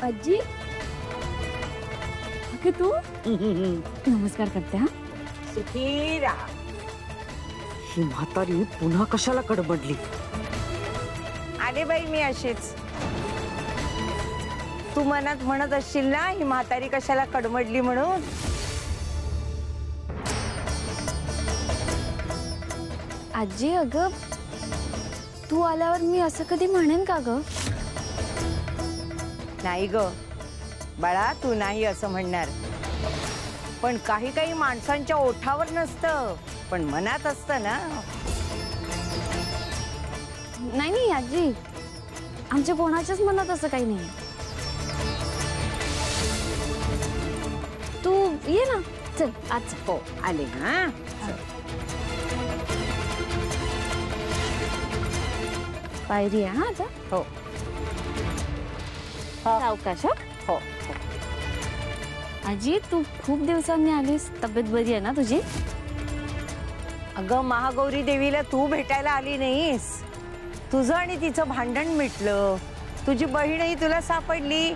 आजी अगं तू नमस्कार करते. हा सुखी राहा. ही म्हातारी पुन्हा कशाला कडबडली? आले बाई मी अशीच. तू मनात म्हणत असशील ना ही म्हातारी कशाला कडमडली म्हणून. आजी अगं तू आल्यावर मी असं कधी म्हणेन का ग? नाही ग बाळा, तू नाही असं म्हणणार. पण काही काही माणसांच्या ओठावर नसतं, पण मनात असतं ना. नाही नाही आजी, आमच्या कोणाच्याच मनात असं काही नाही. तू ये ना, चल आज. हो आले ना. पायरी आहे. हा जा. हो सावकाश. हो. आजी तू खूप दिवसांनी आलीस, तब्येत बरी आहे ना तुझी? अगं महागौरी देवीला तू भेटायला आली नाहीस. तुझं आणि तिचं भांडण मिटलं. तुझी बहीणही तुला सापडली.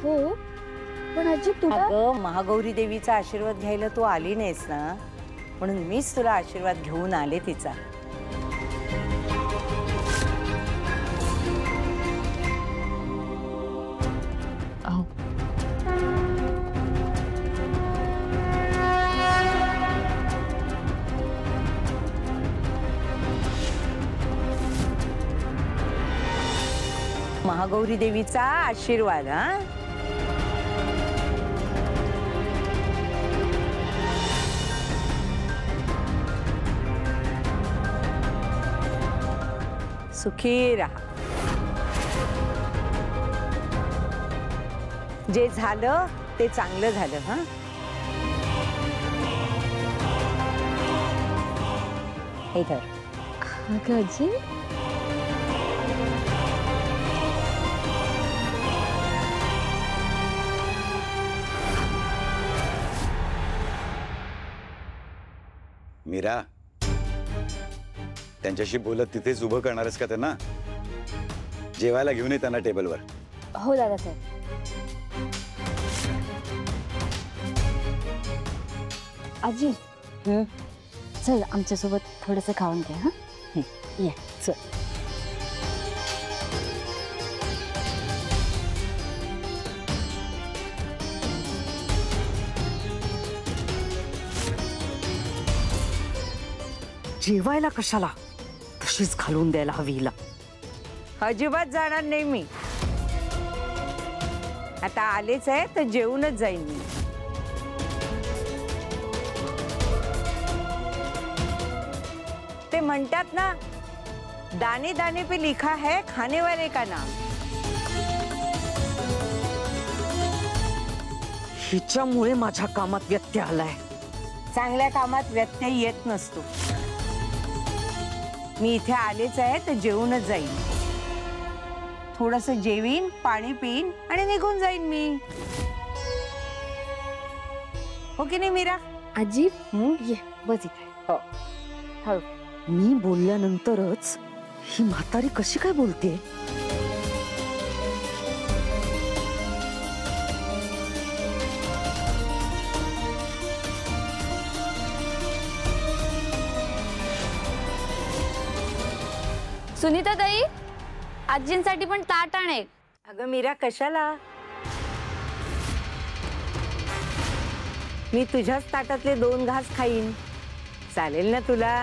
हो पण आजी तुला अगं महागौरी देवीचा आशीर्वाद घ्यायला तू आली नाहीस ना, म्हणून मीच तुला आशीर्वाद घेऊन आले तिचा. महागौरी देवीचा आशीर्वाद. हा सुखी राहा. जे झालं ते चांगलं झालं. हा हे धर. अगं आजी मीरा, त्यांच्याशी बोलत तिथेच उभं करणारच का त्यांना? जेवायला घेऊन ये त्यांना टेबलवर. हो दादासाहेब. आजी चल आमच्यासोबत थोडंसं खाऊन घे. हा ये चल. जेवायला कशाला? तशीच घालून द्यायला हवी हिला. अजिबात जाणार नाही मी. आता आलेच आहे तर जेवूनच जाईन मी. ते म्हणतात ना, दाने दाने पे लिखा है खाने वाले का नाम. हिच्यामुळे माझ्या कामात व्यत्यय आलाय. चांगल्या कामात व्यत्यय येत नसतो. मी इथे आलेच आहे तर जेवूनच जाईन. थोडंसं जेवीन, पाणी पिईन आणि निघून जाईन मी. हो की नाही मीरा? आजी ये बस इथे. हो. हळू. मी बोलल्यानंतरच ही म्हातारी कशी काय बोलते? सुनीता ताई, आजींसाठी पण ताट आण एक. अगं मीरा कशाला? मी तुझ्याच ताटातले 2 घास खाईन. चालेल ना तुला?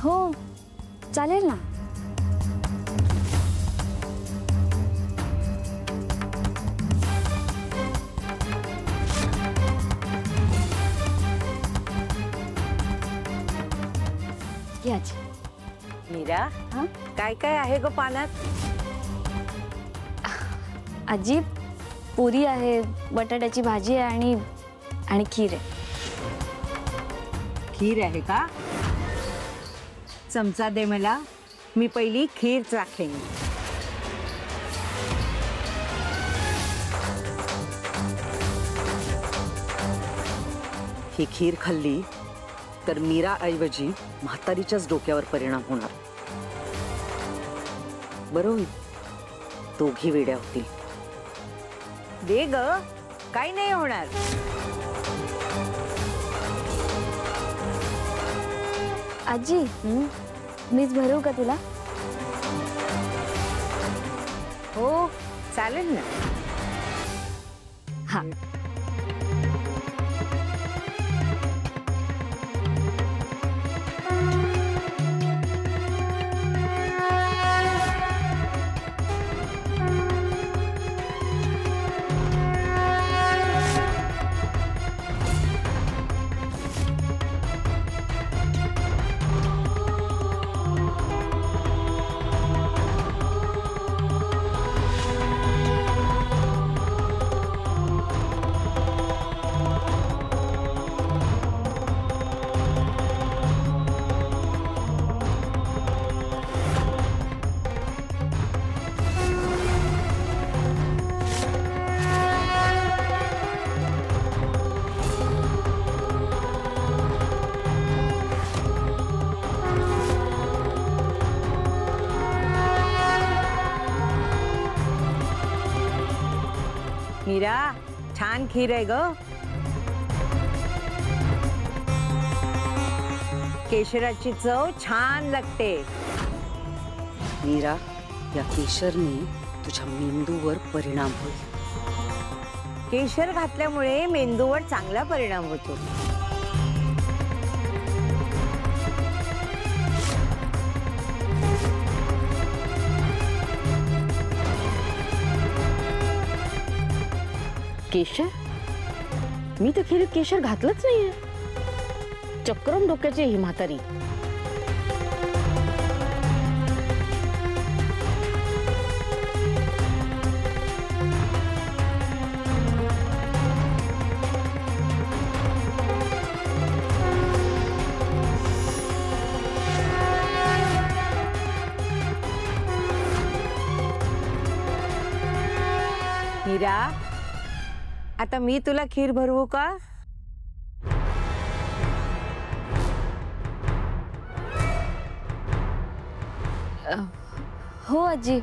हो चालेल ना. ये आजी. मीरा, हा? काय काय आहे ग पानात? आजी, पुरी आहे, बटाट्याची भाजी आहे आणि खीर आहे. खीर आहे का? चमचा दे मला, मी पहिली खीर चाखेन. ही खीर खाल्ली तर मीरा ऐवजी म्हातारीच्याच डोक्यावर परिणाम होणार. बरं होईल, दोघी वेड्या होतील. दे ग, काही नाही होणार. आजी, मीच भरवू का तुला? हो, चालेल ना. हा. मीरा, छान खीर आहे ग. केशराची चव छान लागते. मीरा, या केशरने तुझ्या मेंदूवर परिणाम होईल. केशर घातल्यामुळे मेंदूवर चांगला परिणाम होतो. केशर? मी तर खीरीत केशर घातलंच नाहीये. चक्रम डोक्याची ही म्हातारी. मीरा, आता मी तुला खीर भरवू का? हो आजी,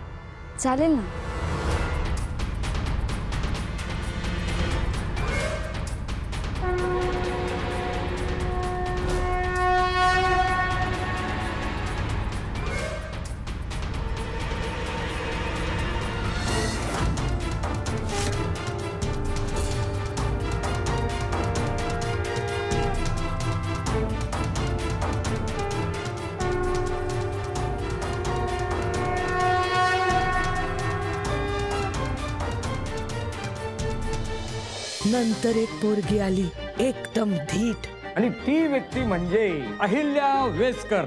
चालेल ना. नंतर एक पोरगी आली, एकदम धीट. आणि ती व्यक्ती म्हणजे अहिल्या वेसकर.